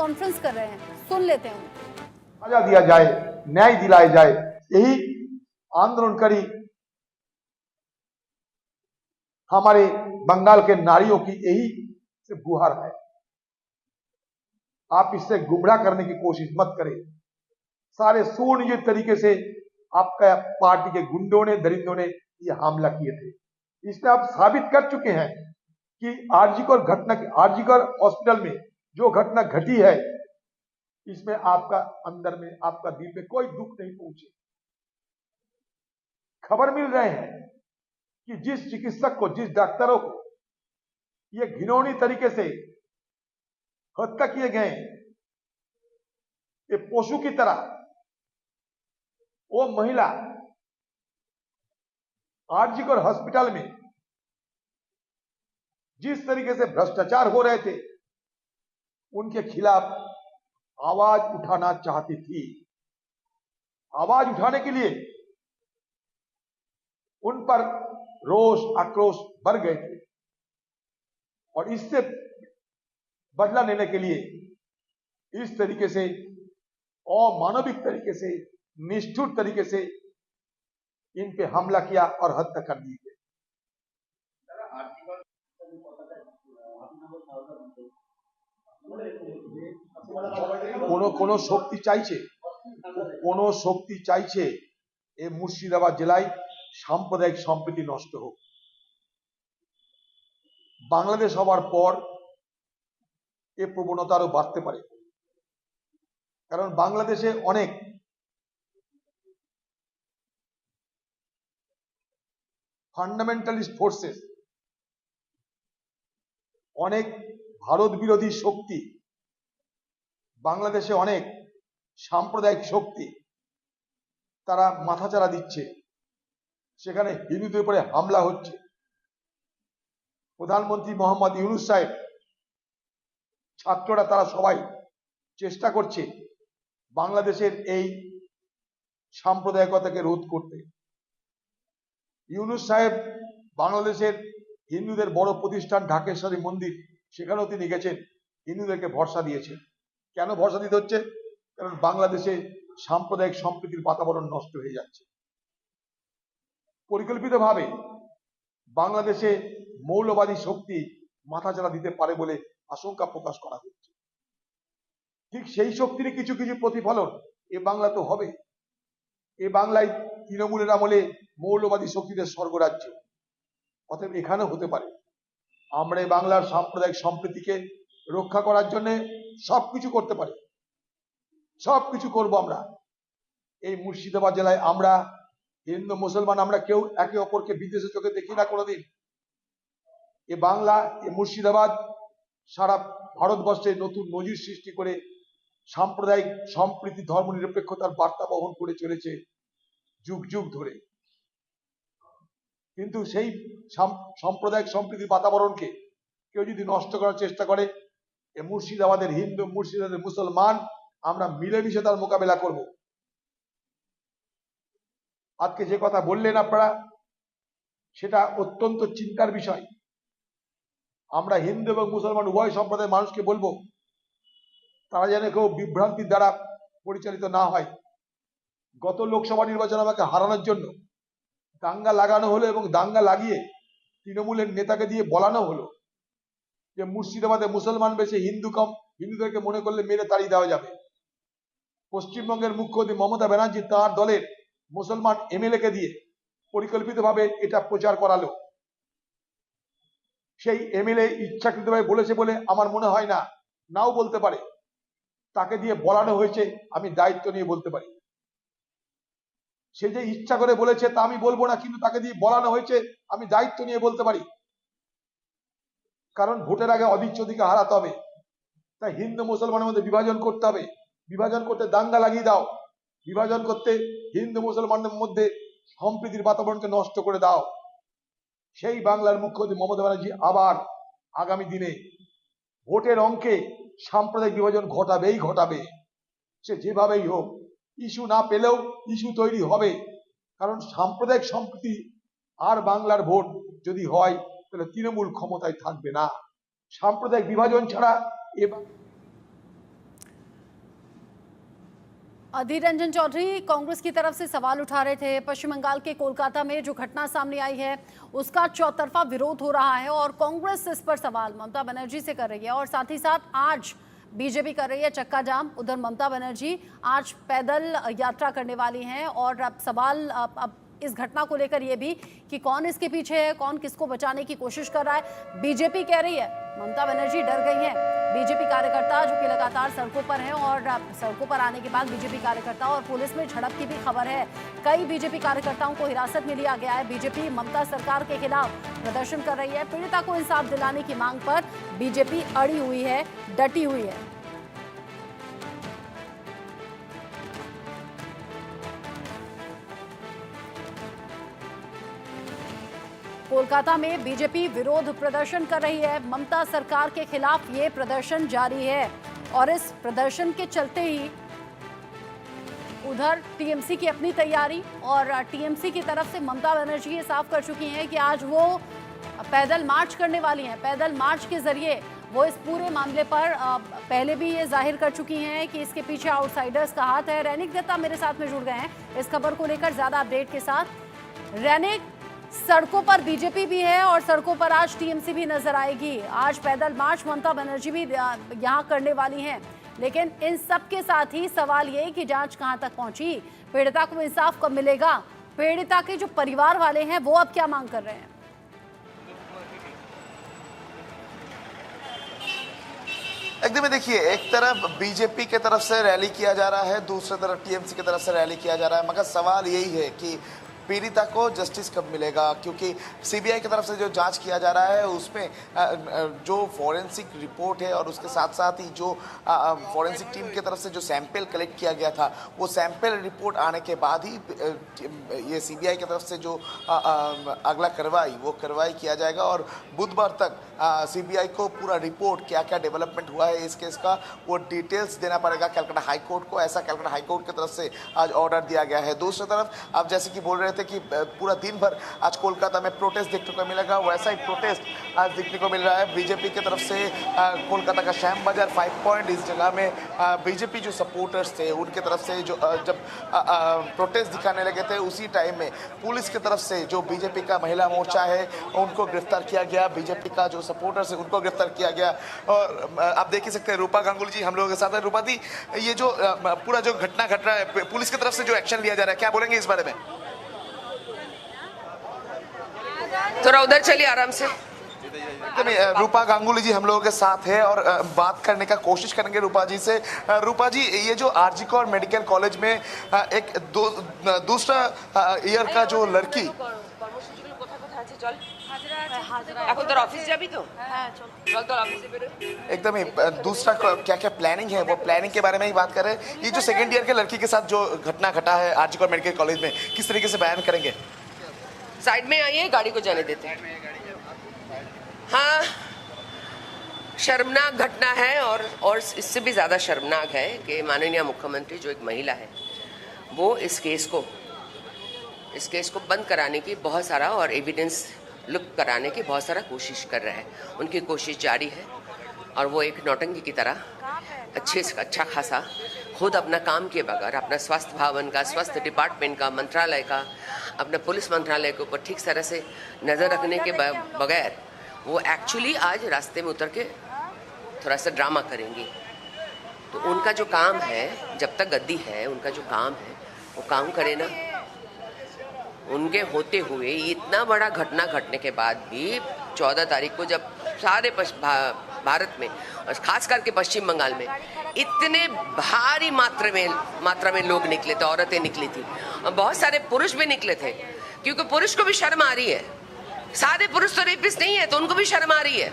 Conference कर रहे हैं, सुन लेते हैं। सजा दिया जाए, न्याय दिलाया जाए, यही आंदोलनकारी हमारे बंगाल के नारियों की यही से गुहार है। आप इससे गुमराह करने की कोशिश मत करें। सारे सुनियोजित तरीके से आपका पार्टी के गुंडों ने, दरिंदों ने ये हमला किए थे। इसमें आप साबित कर चुके हैं कि आरजीकर हॉस्पिटल में जो घटना घटी है, इसमें आपका अंदर में, आपका दिल में कोई दुख नहीं पहुंचे। खबर मिल रहे हैं कि जिस चिकित्सक को, जिस डॉक्टरों को ये घिनौनी तरीके से हत्या किए गए, ये पशु की तरह, वो महिला आरजीकर हॉस्पिटल में जिस तरीके से भ्रष्टाचार हो रहे थे, उनके खिलाफ आवाज उठाना चाहती थी। आवाज उठाने के लिए उन पर रोष, आक्रोश बढ़ गए थे और इससे बदला लेने के लिए इस तरीके से अमानविक तरीके से, निष्ठुर तरीके से इन पे हमला किया और हत्या कर दी गई। কোনো শক্তি চাইছে এই মুর্শিদাবাদ জেলায় সাম্প্রদায়িক সম্প্রীতি নষ্ট হোক। বাংলাদেশ হওয়ার পর এই প্রবণতা আরো বাড়তে পারে, কারণ বাংলাদেশে অনেক ফান্ডামেন্টালিস্ট ফোর্সেস, অনেক ভারত বিরোধী শক্তি, বাংলাদেশে অনেক সাম্প্রদায়িক শক্তি তারা মাথাচাড়া দিচ্ছে, সেখানে হিন্দুদের উপরে হামলা হচ্ছে। প্রধানমন্ত্রী মোহাম্মদ ইউনূস সাহেব, ছাত্ররা তারা সবাই চেষ্টা করছে বাংলাদেশের এই সাম্প্রদায়িকতাকে রোধ করতে। ইউনূস সাহেব বাংলাদেশের হিন্দুদের বড় প্রতিষ্ঠান ঢাকেশ্বরী মন্দির, সেখানেও তিনি গেছেন, হিন্দুদেরকে ভরসা দিয়েছেন। কেন ভরসা দিতে হচ্ছে? কারণ বাংলাদেশে সাম্প্রদায়িক সম্প্রীতির বাতাবরণ নষ্ট হয়ে যাচ্ছে। পরিকল্পিতভাবে বাংলাদেশে মৌলবাদী শক্তি মাথাচাড়া দিতে পারে বলে আশঙ্কা প্রকাশ করা হচ্ছে। ঠিক সেই শক্তির কিছু কিছু প্রতিফলন এ বাংলা তো হবে। এ বাংলায় তৃণমূলের আমলে মৌলবাদী শক্তিদের স্বর্গরাজ্য, অতএব এখানেও হতে পারে। আমরা এই বাংলার সাম্প্রদায়িক সম্প্রীতিকে রক্ষা করার জন্য সবকিছু করতে পারি, সবকিছু করব আমরা। এই মুর্শিদাবাদ জেলায় আমরা হিন্দু মুসলমান, আমরা কেউ একে অপরকে বিদেশে চোখে দেখি না কোনোদিন। এ বাংলা, এ মুর্শিদাবাদ সারা ভারতবর্ষে নতুন নজির সৃষ্টি করে সাম্প্রদায়িক সম্প্রীতি, ধর্ম নিরপেক্ষতার বার্তা বহন করে চলেছে যুগ যুগ ধরে। কিন্তু সেই সাম্প্রদায়িক সম্প্রীতির বাতাবরণকে কেউ যদি নষ্ট করার চেষ্টা করে, এ মুর্শিদাবাদের হিন্দু, মুর্শিদাবাদের মুসলমান, আমরা মিলেমিশে তার মোকাবেলা করব। আজকে যে কথা বললেন আপনারা, সেটা অত্যন্ত চিন্তার বিষয়। আমরা হিন্দু এবং মুসলমান উভয় সম্প্রদায়ের মানুষকে বলবো, তারা যেন কেউ বিভ্রান্তির দ্বারা পরিচালিত না হয়। গত লোকসভা নির্বাচন আমাকে হারানোর জন্য দাঙ্গা লাগানো হলো এবং দাঙ্গা লাগিয়ে তৃণমূলের নেতাকে দিয়ে বলানো হলো যে মুর্শিদাবাদে মুসলমান বেশি, হিন্দু কম, হিন্দুদেরকে মনে করলে মেরে তাড়িয়ে দেওয়া যাবে। পশ্চিমবঙ্গের মুখ্যমন্ত্রী মমতা ব্যানার্জি তার দলের মুসলমান এমএলএ কে দিয়ে পরিকল্পিতভাবে এটা প্রচার করালো। সেই এমএলএ ইচ্ছাকৃতভাবে বলেছে বলে আমার মনে হয় না, নাও বলতে পারে। তাকে দিয়ে বলানো হয়েছে, আমি দায়িত্ব নিয়ে বলতে পারি। সে যে ইচ্ছা করে বলেছে তা আমি বলবো না, কিন্তু তাকে দিয়ে বলানো হয়েছে, আমি দায়িত্ব নিয়ে বলতে পারি। কারণ ভোটের আগে অধীরচদিকে হারাতে হবে, তাই হিন্দু মুসলমানের মধ্যে বিভাজন করতে হবে। বিভাজন করতে দাঙ্গা লাগিয়ে দাও, বিভাজন করতে হিন্দু মুসলমানদের মধ্যে সম্প্রীতির বাতাবরণকে নষ্ট করে দাও। সেই বাংলার মুখ্যমন্ত্রী মমতা ব্যানার্জি আবার আগামী দিনে ভোটের অঙ্কে সাম্প্রদায়িক বিভাজন ঘটাবে। সে যেভাবেই হোক, ইস্যু না পেলেও ইস্যু তৈরি হবে। কারণ সাম্প্রদায়িক সম্প্রীতি আর বাংলার ভোট যদি হয়, তাহলে তৃণমূল ক্ষমতায় থাকবে না। সাম্প্রদায়িক বিভাজন ছাড়া अधीर रंजन चौधरी कांग्रेस की तरफ से सवाल उठा रहे थे। पश्चिम बंगाल के कोलकाता में जो घटना सामने आई है उसका चौतरफा विरोध हो रहा है और कांग्रेस इस पर सवाल ममता बनर्जी से कर रही है और साथ ही साथ आज बीजेपी कर रही है चक्का जाम। उधर ममता बनर्जी आज पैदल यात्रा करने वाली हैं और अब सवाल अब इस घटना को लेकर ये भी कि कौन इसके पीछे है, कौन किसको बचाने की कोशिश कर रहा है। बीजेपी कह रही है ममता बनर्जी डर गई हैं। बीजेपी कार्यकर्ता जो कि लगातार सड़कों पर हैं और सड़कों पर आने के बाद बीजेपी कार्यकर्ता और पुलिस में झड़प की भी खबर है। कई बीजेपी कार्यकर्ताओं को हिरासत में लिया गया है। बीजेपी ममता सरकार के खिलाफ प्रदर्शन कर रही है। पीड़िता को इंसाफ दिलाने की मांग पर बीजेपी अड़ी हुई है, डटी हुई है। कोलकाता में बीजेपी विरोध प्रदर्शन कर रही है। ममता सरकार के खिलाफ ये प्रदर्शन जारी है और इस प्रदर्शन के चलते ही उधर टीएमसी की अपनी तैयारी और टीएमसी की तरफ से ममता बनर्जी ये साफ कर चुकी हैं कि आज वो पैदल मार्च करने वाली हैं। पैदल मार्च के जरिए वो इस पूरे मामले पर पहले भी ये जाहिर कर चुकी हैं कि इसके पीछे आउटसाइडर्स का हाथ है। रैनिक दत्ता मेरे साथ में जुड़ गए हैं इस खबर को लेकर ज्यादा अपडेट के साथ। रैनिक, सड़कों पर बीजेपी भी है और सड़कों पर आज टीएमसी भी नजर आएगी। आज पैदल मार्च ममता बनर्जी भी यहां करने वाली हैं, लेकिन इन सब के साथ ही सवाल ये कि जांच कहां तक पहुंची, पीड़िता को इंसाफ कब मिलेगा, पीड़िता के जो परिवार वाले हैं वो अब क्या मांग कर रहे हैं। एकदम देखिए, एक तरफ बीजेपी के तरफ से रैली किया जा रहा है, दूसरी तरफ टीएमसी की तरफ से रैली किया जा रहा है, मगर सवाल यही है कि पीड़िता को जस्टिस कब मिलेगा, क्योंकि सीबीआई की तरफ से जो जांच किया जा रहा है उसमें जो फॉरेंसिक रिपोर्ट है और उसके साथ साथ ही जो फॉरेंसिक टीम की तरफ से जो सैंपल कलेक्ट किया गया था वो सैंपल रिपोर्ट आने के बाद ही ये सीबीआई की तरफ से जो अगला कार्रवाई किया जाएगा और बुधवार तक सीबीआई को पूरा रिपोर्ट क्या क्या डेवलपमेंट हुआ है इस केस का वो डिटेल्स देना पड़ेगा कलकत्ता हाई कोर्ट को। ऐसा कलकत्ता हाई कोर्ट की तरफ से आज ऑर्डर दिया गया है। दूसरी तरफ आप जैसे कि बोल रहे थे कि पूरा दिन भर आज कोलकाता में प्रोटेस्ट देखने को मिलेगा, वैसा ही प्रोटेस्ट आज देखने को मिल रहा है बीजेपी की तरफ से। कोलकाता का श्याम बाजार 5 पॉइंट इस जगह में बीजेपी जो सपोर्टर्स थे उनके तरफ से जो जब प्रोटेस्ट दिखाने लगे थे उसी टाइम में पुलिस की तरफ से जो बीजेपी का महिला मोर्चा है उनको गिरफ्तार किया गया, बीजेपी का जो सपोर्टर्स है उनको गिरफ्तार किया गया। और आप देख ही सकते हैं रूपा गांगुली जी हम लोगों के साथ है। रूपा जी, ये जो पूरा जो घटना घट रहा है पुलिस की तरफ से जो एक्शन लिया जा रहा है क्या बोलेंगे इस बारे में? थोड़ा उधर चलिए आराम से। रूपा गांगुली जी हम लोगों के साथ है और बात करने का कोशिश करेंगे रूपा जी से। रूपा जी, ये जो आरजीकर मेडिकल कॉलेज में एक दूसरा ईयर का जो लड़की এখন তোর অফিস যাবি তো? হ্যাঁ চল তোর অফিসে বেরো। एकदम ही दूसरा क्या क्या प्लानिंग है वो प्लानिंग के बारे में ही बात कर रहे हैं। ये जो सेकेंड ईयर के लड़की के साथ जो घटना घटा है आरजीकर मेडिकल कॉलेज में किस तरीके से बयान करेंगे? साइड में आइए, गाड़ी को जाने देते हैं। हाँ, शर्मनाक घटना है और इससे भी ज़्यादा शर्मनाक है कि माननीय मुख्यमंत्री जो एक महिला है वो इस केस को बंद कराने की बहुत सारा और एविडेंस लुप्त कराने की बहुत सारा कोशिश कर रहा है। उनकी कोशिश जारी है और वो एक नौटंकी की तरह अच्छा खासा खुद अपना काम किए बगैर अपना स्वास्थ्य भवन का, स्वास्थ्य डिपार्टमेंट का, मंत्रालय का, अपने पुलिस मंत्रालय के ऊपर ठीक तरह से नज़र रखने के बगैर वो एक्चुअली आज रास्ते में उतर के थोड़ा सा ड्रामा करेंगी। तो उनका जो काम है, जब तक गद्दी है उनका जो काम है वो काम करे ना। उनके होते हुए इतना बड़ा घटना घटने के बाद भी 14 तारीख को जब सारे भारत में और खास करके पश्चिम बंगाल में इतने भारी मात्रा में लोग निकले थे, औरतें निकली थी और बहुत सारे पुरुष भी निकले थे, क्योंकि पुरुष को भी शर्म आ रही है। सारे पुरुष तो रेपिस्ट नहीं है तो उनको भी शर्म आ रही है।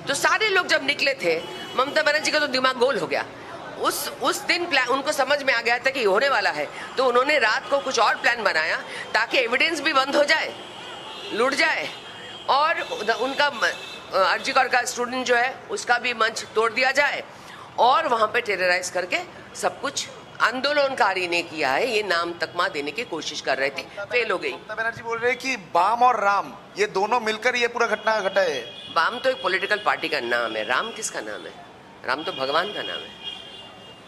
तो सारे लोग जब निकले थे, ममता बनर्जी का तो दिमाग गोल हो गया। उस दिन प्लान उनको समझ में आ गया था कि होने वाला है, तो उन्होंने रात को कुछ और प्लान बनाया ताकि एविडेंस भी बंद हो जाए, लूट जाए और उनका आरजीकर का स्टूडेंट जो है उसका भी मंच तोड़ दिया जाए और वहाँ पे टेरराइज करके सब कुछ आंदोलनकारी ने किया है ये नाम तकमा देने की कोशिश कर रही थी, फेल हो गई। ममता बनर्जी बोल रहे हैं कि बाम और राम ये दोनों मिलकर ये पूरा घटना घटा है। बाम तो एक पॉलिटिकल पार्टी का नाम है, राम किसका नाम है? राम तो भगवान का नाम है,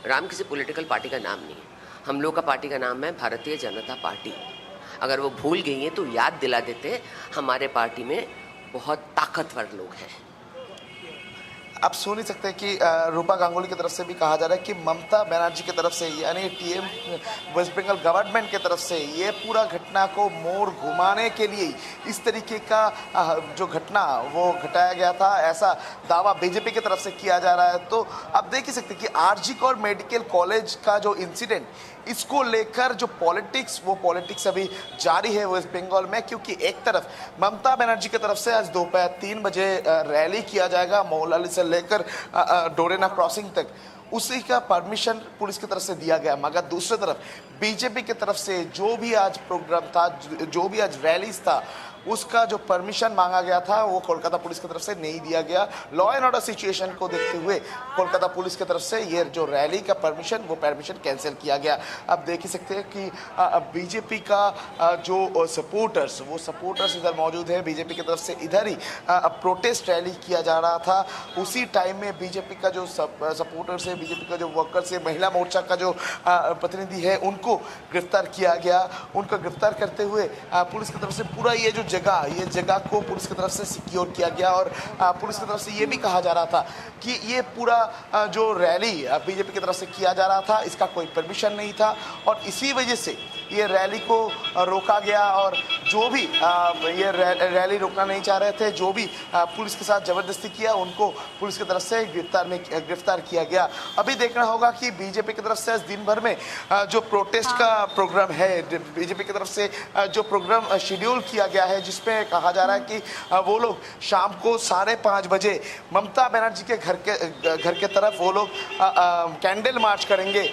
राम किसी पॉलिटिकल पार्टी का नाम नहीं है। हम लोग का पार्टी का नाम है भारतीय जनता पार्टी। अगर वो भूल गई हैं तो याद दिला देते, हमारे पार्टी में बहुत ताकतवर लोग हैं। आप सुन ही सकते हैं कि रूपा गांगुली की तरफ से भी कहा जा रहा है कि ममता बनर्जी की तरफ से, यानी टीएम वेस्ट बंगाल गवर्नमेंट की तरफ से ये पूरा घटना को मोड़ घुमाने के लिए इस तरीके का जो घटना वो घटाया गया था, ऐसा दावा बीजेपी की तरफ से किया जा रहा है। तो आप देख ही सकते हैं कि आरजी कौर मेडिकल कॉलेज का जो इंसिडेंट, इसको लेकर जो पॉलिटिक्स, वो पॉलिटिक्स अभी जारी है वेस्ट बंगाल में, क्योंकि एक तरफ ममता बनर्जी की तरफ से आज दोपहर 3 बजे रैली किया जाएगा मौलाली से लेकर डोरेना क्रॉसिंग तक, उसी का परमिशन पुलिस की तरफ से दिया गया। मगर दूसरी तरफ बीजेपी की तरफ से जो भी आज प्रोग्राम था, जो भी आज रैलीज था, उसका जो परमिशन मांगा गया था वो कोलकाता पुलिस की तरफ से नहीं दिया गया। लॉ एंड ऑर्डर सिचुएशन को देखते हुए कोलकाता पुलिस की तरफ से ये जो रैली का परमिशन, वो परमिशन कैंसिल किया गया। अब देख ही सकते हैं कि बीजेपी का जो सपोर्टर्स, वो सपोर्टर्स इधर मौजूद है। बीजेपी की तरफ से इधर ही प्रोटेस्ट रैली किया जा रहा था। उसी टाइम में बीजेपी का जो सपोर्टर्स है, बीजेपी का जो वर्कर्स है, महिला मोर्चा का जो प्रतिनिधि है, उनको गिरफ्तार किया गया। उनको गिरफ्तार करते हुए पुलिस की तरफ से पूरा ये जगह को पुलिस की तरफ से सिक्योर किया गया। और पुलिस की तरफ से ये भी कहा जा रहा था कि ये पूरा जो रैली बीजेपी की तरफ से किया जा रहा था, इसका कोई परमिशन नहीं था और इसी वजह से ये रैली को रोका गया। और जो भी ये रैली रोकना नहीं चाह रहे थे, जो भी पुलिस के साथ जबरदस्ती किया, उनको पुलिस की तरफ से गिरफ्तार किया गया। अभी देखना होगा कि बीजेपी की तरफ से दिन भर में जो प्रोटेस्ट का प्रोग्राम है, बीजेपी की तरफ से जो प्रोग्राम शेड्यूल किया गया है, जिसमें कहा जा रहा है कि वो लोग शाम को 5:30 बजे ममता बनर्जी के घर के तरफ वो लोग कैंडल मार्च करेंगे।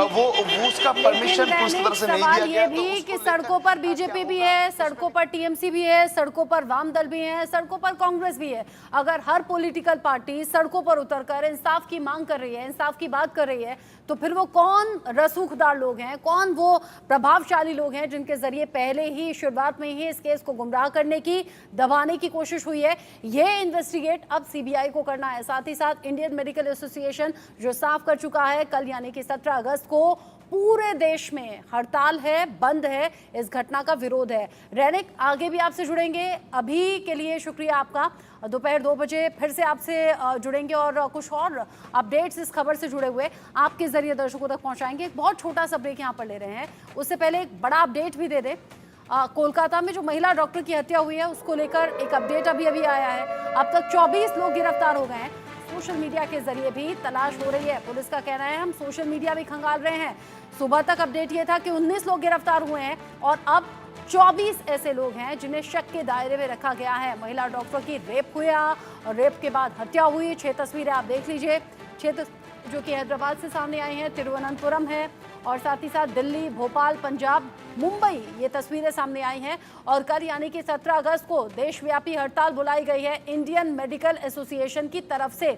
वो उसका परमिशन पुलिस की तरफ से नहीं दिया। ये भी कि सड़कों पर बीजेपी भी है, सड़कों पर टीएमसी भी है, सड़कों पर वाम दल भी है, सड़कों पर कांग्रेस भी है। अगर हर पॉलिटिकल पार्टी सड़कों पर उतरकर इंसाफ की मांग कर रही है, इंसाफ की बात कर रही है, तो फिर वो कौन रसूखदार लोग हैं, कौन वो प्रभावशाली लोग हैं जिनके जरिए पहले ही शुरुआत में ही इस केस को गुमराह करने की, दबाने की कोशिश हुई है। ये इन्वेस्टिगेट अब सीबीआई को करना है। साथ ही साथ इंडियन मेडिकल एसोसिएशन जो साफ कर चुका है, कल यानी कि 17 अगस्त को पूरे देश में हड़ताल है, बंद है, इस घटना का विरोध है। रैनिक, आगे भी आपसे जुड़ेंगे। अभी के लिए शुक्रिया आपका। दोपहर 2 बजे फिर से आपसे जुड़ेंगे और कुछ और अपडेट्स इस खबर से जुड़े हुए आपके जरिए दर्शकों तक पहुंचाएंगे। एक बहुत छोटा सा ब्रेक यहाँ पर ले रहे हैं, उससे पहले एक बड़ा अपडेट भी दे दें। कोलकाता में जो महिला डॉक्टर की हत्या हुई है, उसको लेकर एक अपडेट अभी आया है। अब तक 24 लोग गिरफ्तार हो गए हैं। सोशल मीडिया के जरिए भी तलाश हो रही है। पुलिस का कहना है हम सोशल मीडिया भी खंगाल रहे हैं। सुबह तक अपडेट ये था कि 19 लोग गिरफ्तार हुए हैं और अब 24 ऐसे लोग हैं जिन्हें शक के दायरे में रखा गया है। महिला डॉक्टर की रेप हुआ और रेप के बाद हत्या हुई। 6 तस्वीरें आप देख लीजिए, 6 जो कि हैदराबाद से सामने आई हैं, तिरुवनंतपुरम है और साथ ही साथ दिल्ली, भोपाल, पंजाब, मुंबई, ये तस्वीरें सामने आई हैं। और कल यानी कि 17 अगस्त को देशव्यापी हड़ताल बुलाई गई है इंडियन मेडिकल एसोसिएशन की तरफ से।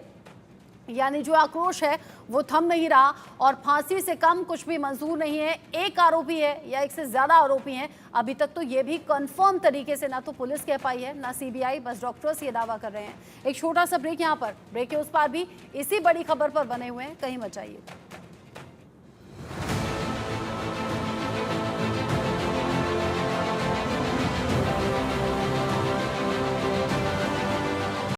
यानी जो आक्रोश है वो थम नहीं रहा और फांसी से कम कुछ भी मंजूर नहीं है। एक आरोपी है या एक से ज्यादा आरोपी हैं, अभी तक तो ये भी कंफर्म तरीके से ना तो पुलिस कह पाई है ना सीबीआई, बस डॉक्टर्स ये दावा कर रहे हैं। एक छोटा सा ब्रेक यहाँ पर, ब्रेक के उस पार भी इसी बड़ी खबर पर बने हुए हैं, कहीं मत जाइए।